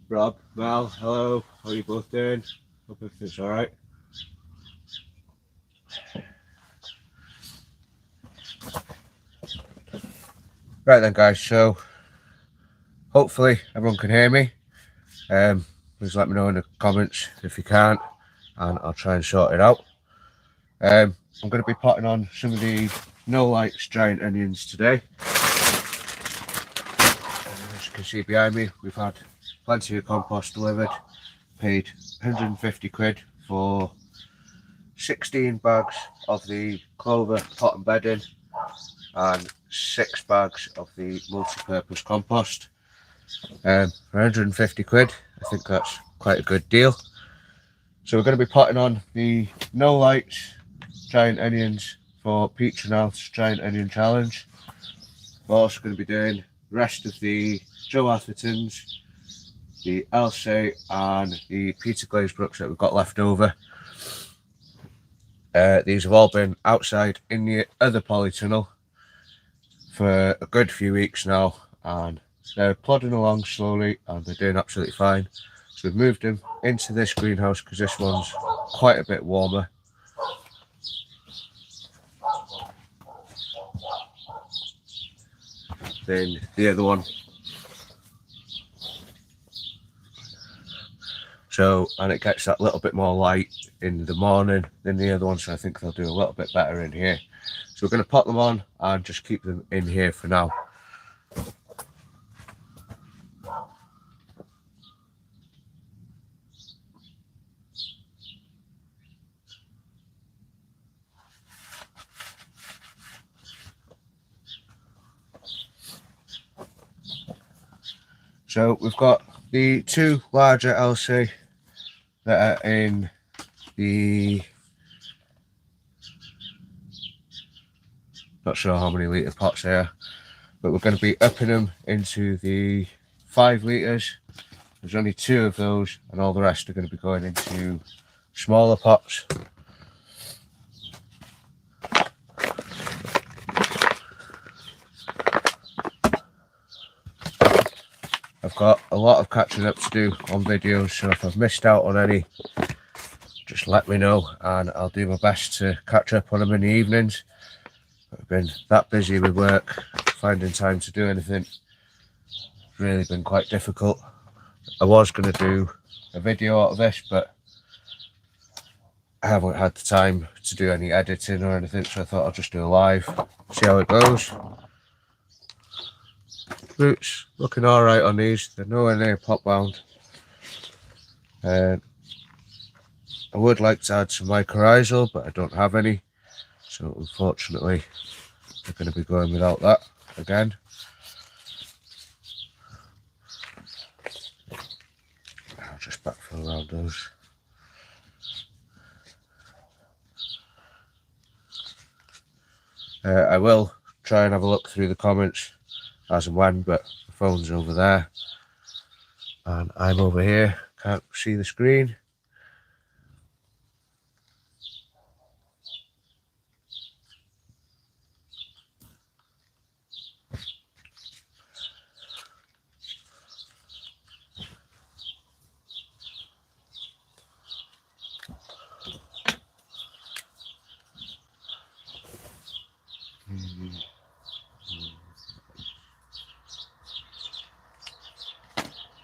Rob, Mal, hello. How are you both doing? Hope everything's alright. Right then, guys. So hopefully everyone can hear me. Please let me know in the comments if you can't, and I'll try and sort it out. I'm going to be potting on some of the no lights giant onions today. As you can see behind me, we've had plenty of compost delivered. Paid 150 quid for 16 bags of the clover pot and bedding and 6 bags of the multi-purpose compost. For 150 quid, I think that's quite a good deal. So we're going to be potting on the no lights giant onions for Peach and Al's giant onion challenge. We're also going to be doing the rest of the Joe Athertons, the Elsie and the Peter Glazebrookes that we've got left over. These have all been outside in the other polytunnel for a good few weeks now, and they're plodding along slowly and they're doing absolutely fine. So we've moved them into this greenhouse because this one's quite a bit warmer. Than the other one. So, and it gets that little bit more light in the morning than the other one, so I think they'll do a little bit better in here. So we're going to pot them on and just keep them in here for now. So we've got the two larger LC that are in the, not sure how many litre pots they are, but we're going to be upping them into the 5 litres. There's only 2 of those and all the rest are going to be going into smaller pots. I've got a lot of catching up to do on videos, so if I've missed out on any, just let me know and I'll do my best to catch up on them in the evenings. I've been that busy with work, finding time to do anything. It's really been quite difficult. I was going to do a video out of this, but I haven't had the time to do any editing or anything, so I thought I'll just do a live, see how it goes. Roots looking alright on these, they're nowhere near pot bound. I would like to add some mycorrhizal, but I don't have any, so unfortunately we're going to be going without that again. I'll just backfill around those. I will try and have a look through the comments as and when, but the phone's over there and I'm over here, can't see the screen.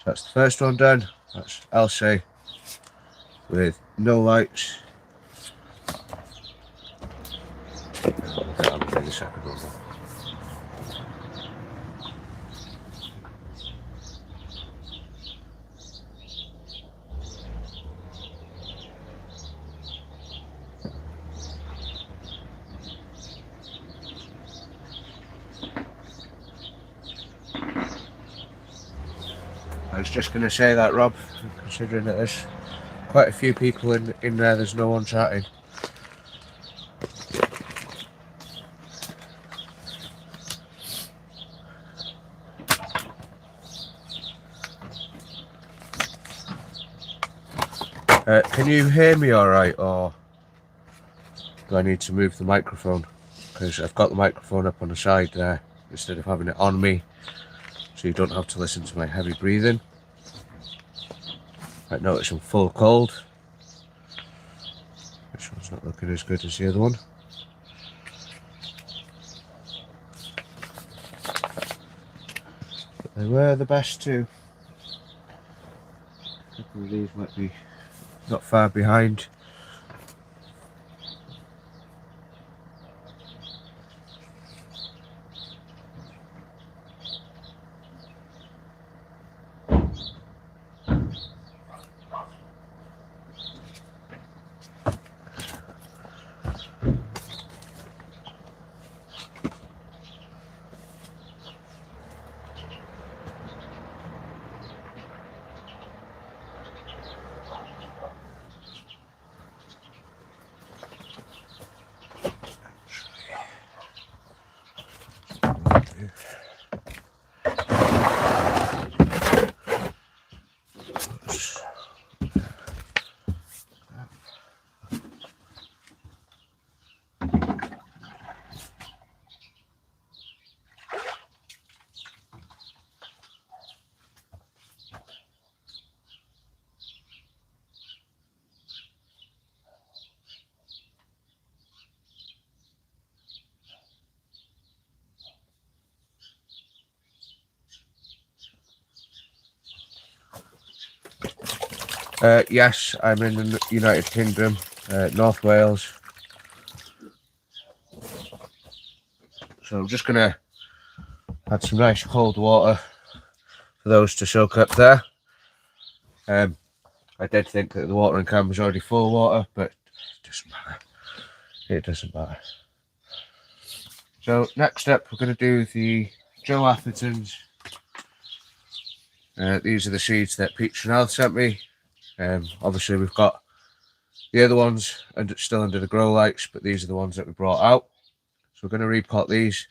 So that's the first one done. That's Elsie with no lights. I'll do the second one. I was just going to say that, Rob, considering that there's quite a few people in there, there's no one chatting. Can you hear me alright, or do I need to move the microphone? Because I've got the microphone up on the side there instead of having it on me, so you don't have to listen to my heavy breathing. Might notice some full cold. This one's not looking as good as the other one. But they were the best two. A couple of these might be not far behind. Yes, I'm in the United Kingdom, North Wales. So I'm just gonna add some nice cold water for those to soak up there. I did think that the watering can was already full of water, but it doesn't matter. It doesn't matter. So next up, we're going to do the Joe Athertons. These are the seeds that Pete Chanel sent me. Obviously, we've got the other ones still under the grow lights, but these are the ones that we brought out. So we're going to repot these.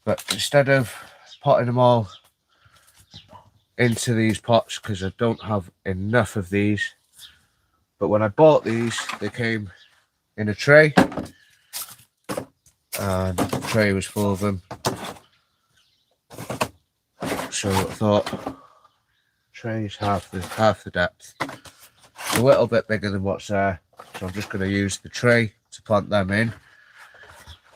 But instead of potting them all into these pots, because I don't have enough of these, but when I bought these, they came in a tray, and the tray was full of them. So I thought, trays half the depth. It's a little bit bigger than what's there, so I'm just going to use the tray to plant them in.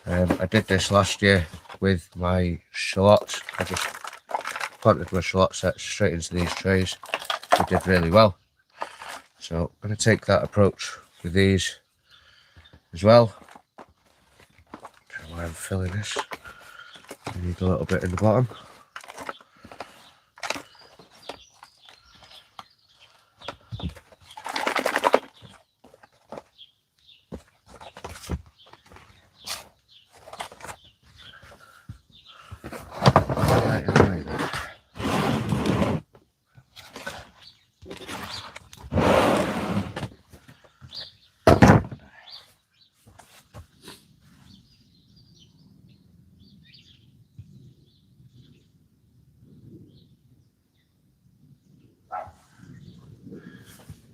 I did this last year with my shallots. I just planted my shallot sets straight into these trays. They did really well. So I'm going to take that approach with these as well. While I'm filling this, I need a little bit in the bottom.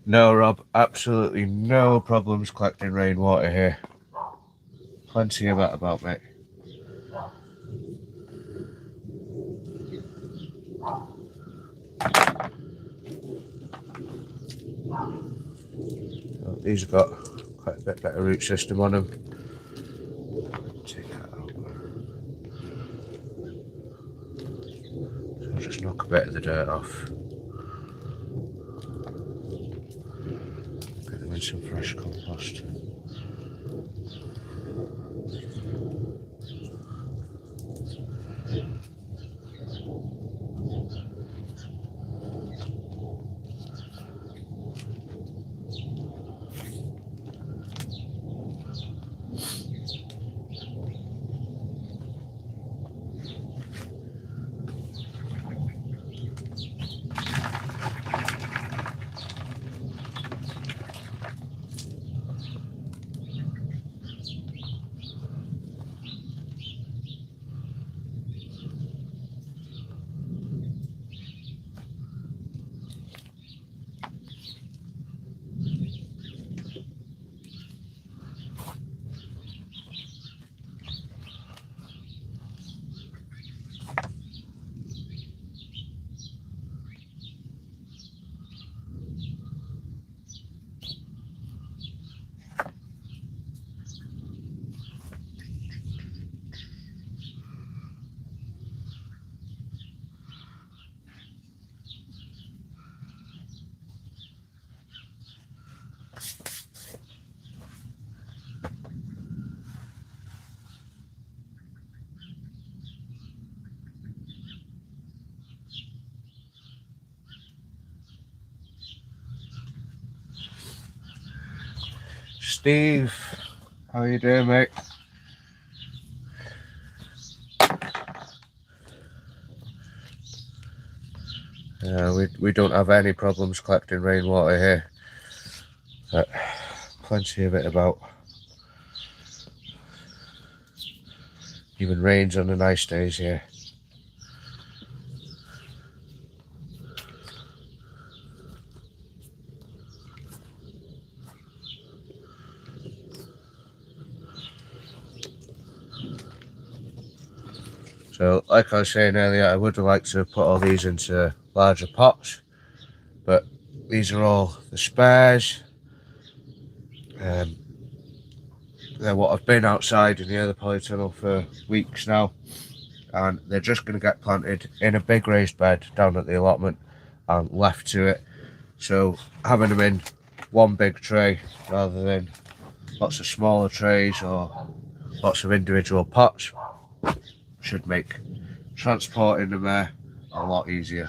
No, Rob, absolutely no problems collecting rainwater here. Plenty of that about, mate. So these have got quite a bit better root system on them. Take that out. So I'll just knock a bit of the dirt off. Get them in some fresh compost. Steve, how you doing, mate? We don't have any problems collecting rainwater here, but plenty of it about. Even rains on the nice days here. So, like I was saying earlier, I would like to put all these into larger pots, but these are all the spares. They're what have been outside in the other polytunnel for weeks now, and they're just going to get planted in a big raised bed down at the allotment and left to it. So having them in one big tray rather than lots of smaller trays or lots of individual pots should make transporting them there a lot easier,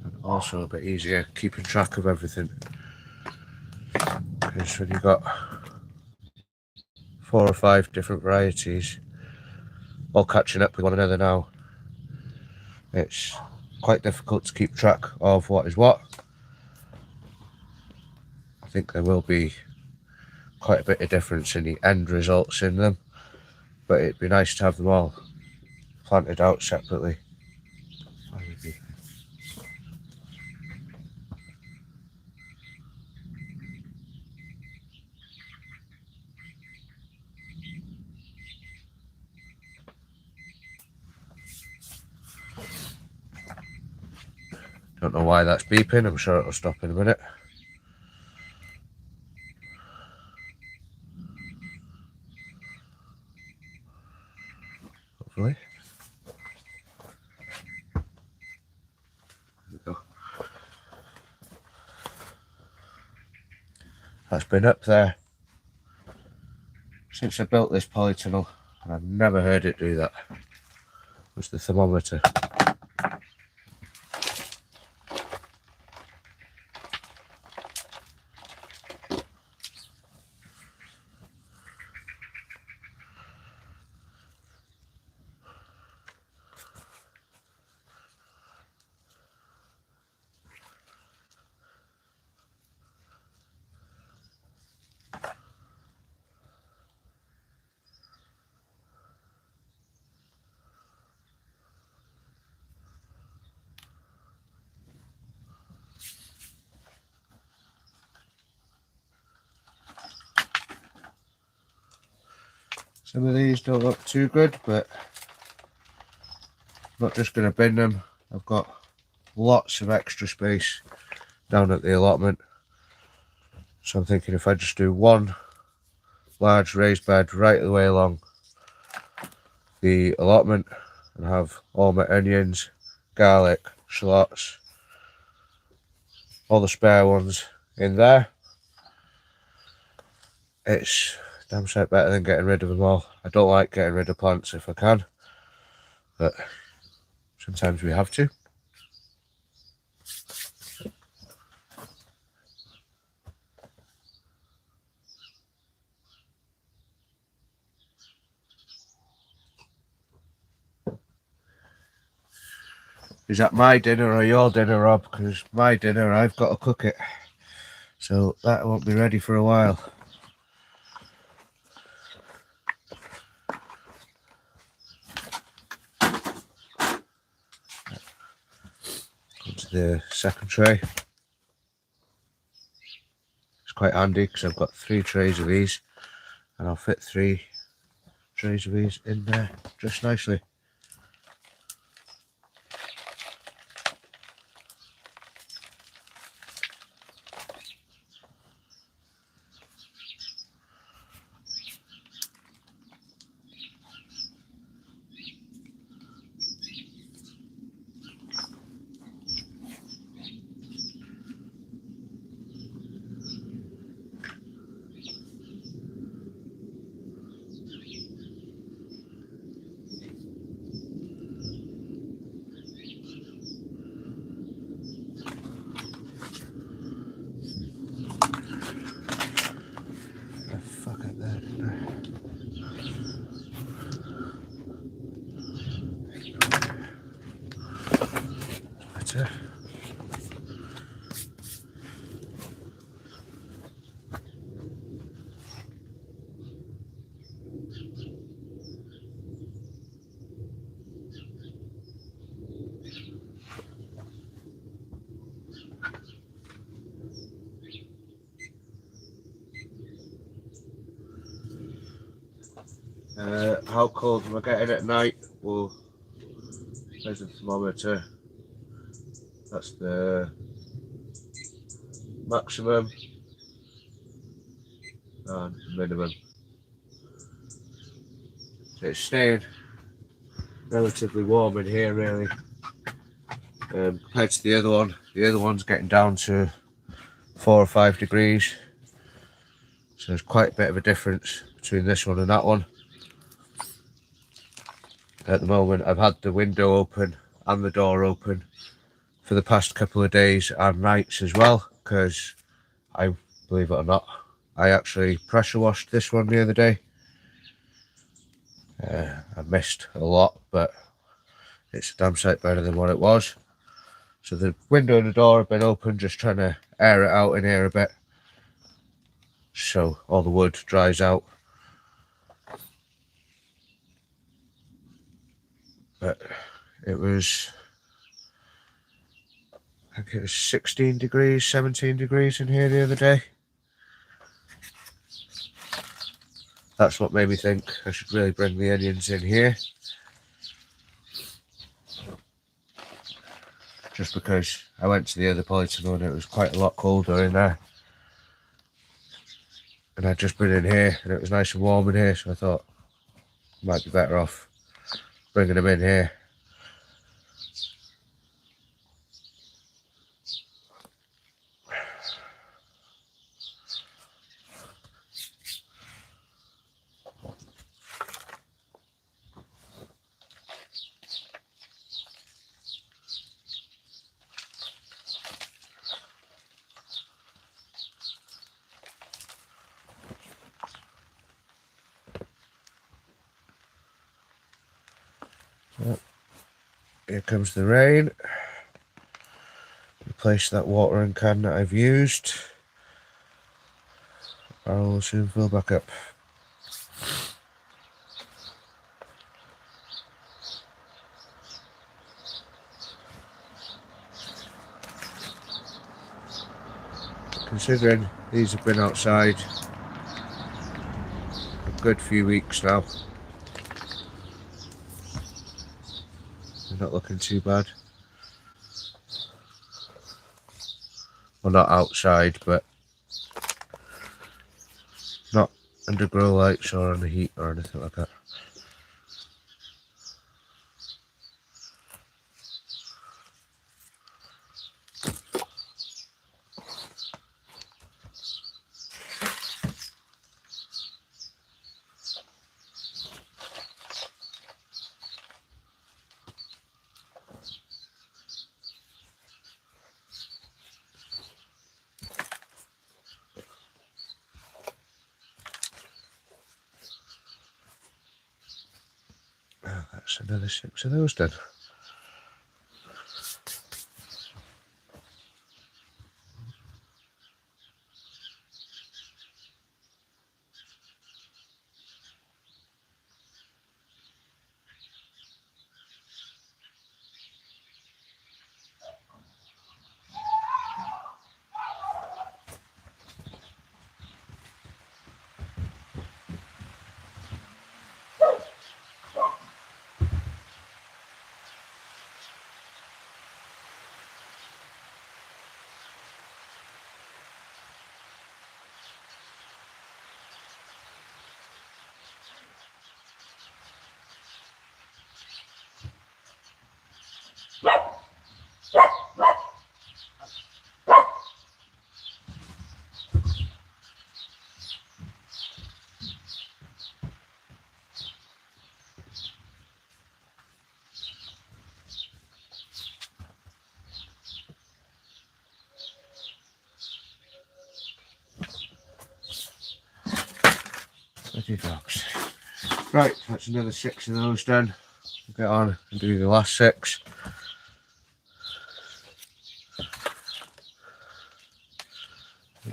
and also a bit easier keeping track of everything, because when you've got 4 or 5 different varieties all catching up with one another now, it's quite difficult to keep track of what is what. I think there will be quite a bit of difference in the end results in them, but it'd be nice to have them all planted out separately. Don't know why that's beeping, I'm sure it'll stop in a minute. Hopefully. There we go. That's been up there since I built this polytunnel, and I've never heard it do that. It was the thermometer. Some of these don't look too good, but I'm not just going to bin them. I've got lots of extra space down at the allotment, so I'm thinking if I just do one large raised bed right the way along the allotment and have all my onions, garlic, shallots, all the spare ones in there, it's damn sight better than getting rid of them all. I don't like getting rid of plants if I can, but sometimes we have to. Is that my dinner or your dinner, Rob? Because my dinner, I've got to cook it, so that won't be ready for a while. Onto the second tray. It's quite handy because I've got 3 trays of these, and I'll fit 3 trays of these in there just nicely. How cold am I getting at night? Well, there's the thermometer. That's the maximum and minimum. So it's staying relatively warm in here, really, compared to the other one. The other one's getting down to 4 or 5 degrees. So there's quite a bit of a difference between this one and that one. At the moment, I've had the window open and the door open for the past couple of days and nights as well, because believe it or not, I actually pressure washed this one the other day. I missed a lot, but it's a damn sight better than what it was. So the window and the door have been open, just trying to air it out in here a bit, so all the wood dries out. But it was, I think it was 16 degrees, 17 degrees in here the other day. That's what made me think I should really bring the onions in here. Just because I went to the other polytunnel and it was quite a lot colder in there. And I'd just been in here and it was nice and warm in here, so I thought I might be better off bringing them in here. So, here comes the rain. Replace that watering can that I've used. I will soon fill back up. Considering these have been outside a good few weeks now, they're not looking too bad. Well, not outside, but not under grow lights or on the heat or anything like that. That's another 6 of those done. Dogs. Right, that's another 6 of those done. We'll get on and do the last 6.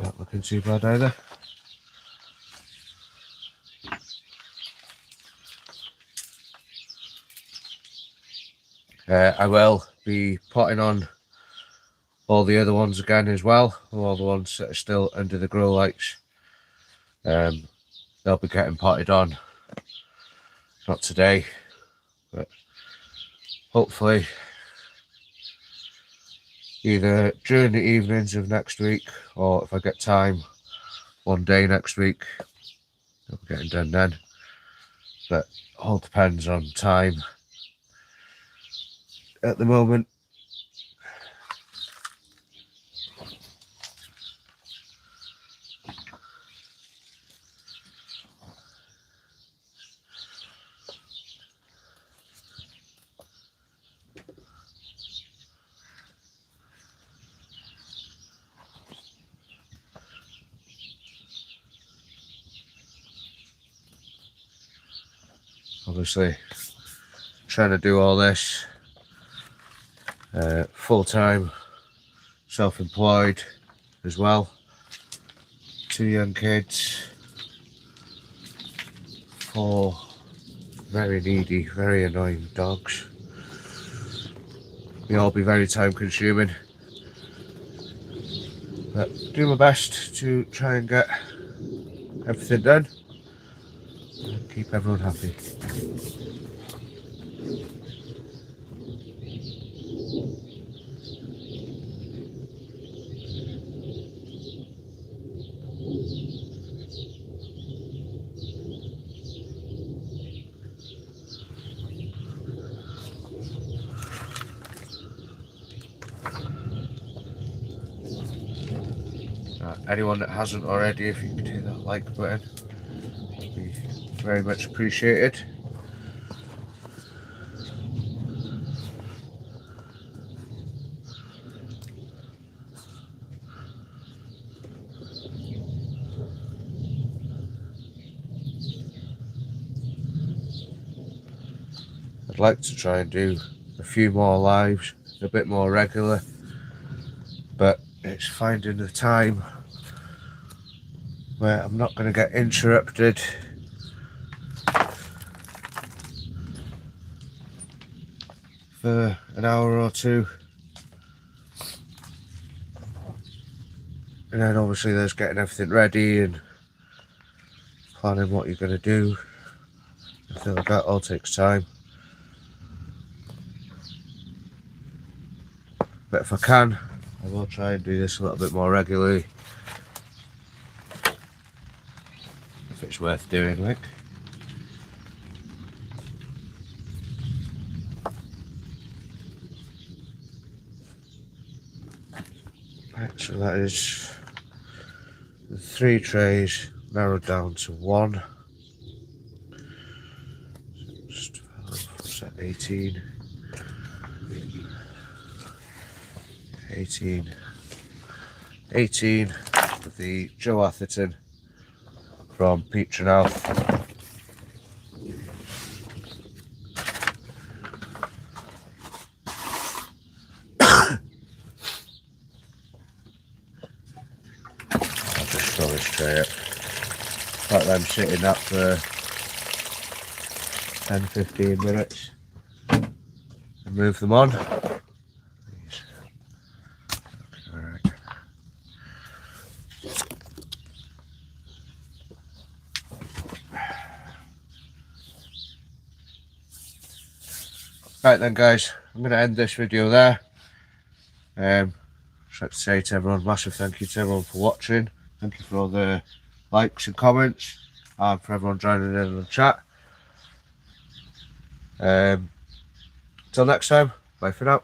Not looking too bad either. I will be potting on all the other ones again as well, all the ones that are still under the grow lights. They'll be getting potted on Not today, but hopefully either during the evenings of next week, or if I get time one day next week, I'll be getting done then. But all depends on time at the moment. Obviously, trying to do all this full-time, self-employed as well. 2 young kids, 4 very needy, very annoying dogs. They all be very time-consuming, but do my best to try and get everything done and keep everyone happy. Anyone that hasn't already, if you could hit that like button, it'd be very much appreciated. I'd like to try and do a few more lives, a bit more regular, but it's finding the time where I'm not going to get interrupted for an hour or two. And then obviously there's getting everything ready and planning what you're going to do. I feel like that all takes time. But if I can, I will try and do this a little bit more regularly. If it's worth doing, like. Right, so that is the 3 trays narrowed down to 1. Just set 18. 18 with the Joe Atherton from Petronel. I'll just throw this tray up. Let them sit in that for 10-15 minutes and move them on. Right then guys, I'm going to end this video there. I'd like to say to everyone, massive thank you to everyone for watching. Thank you for all the likes and comments, and for everyone joining in on the chat. Till next time, bye for now.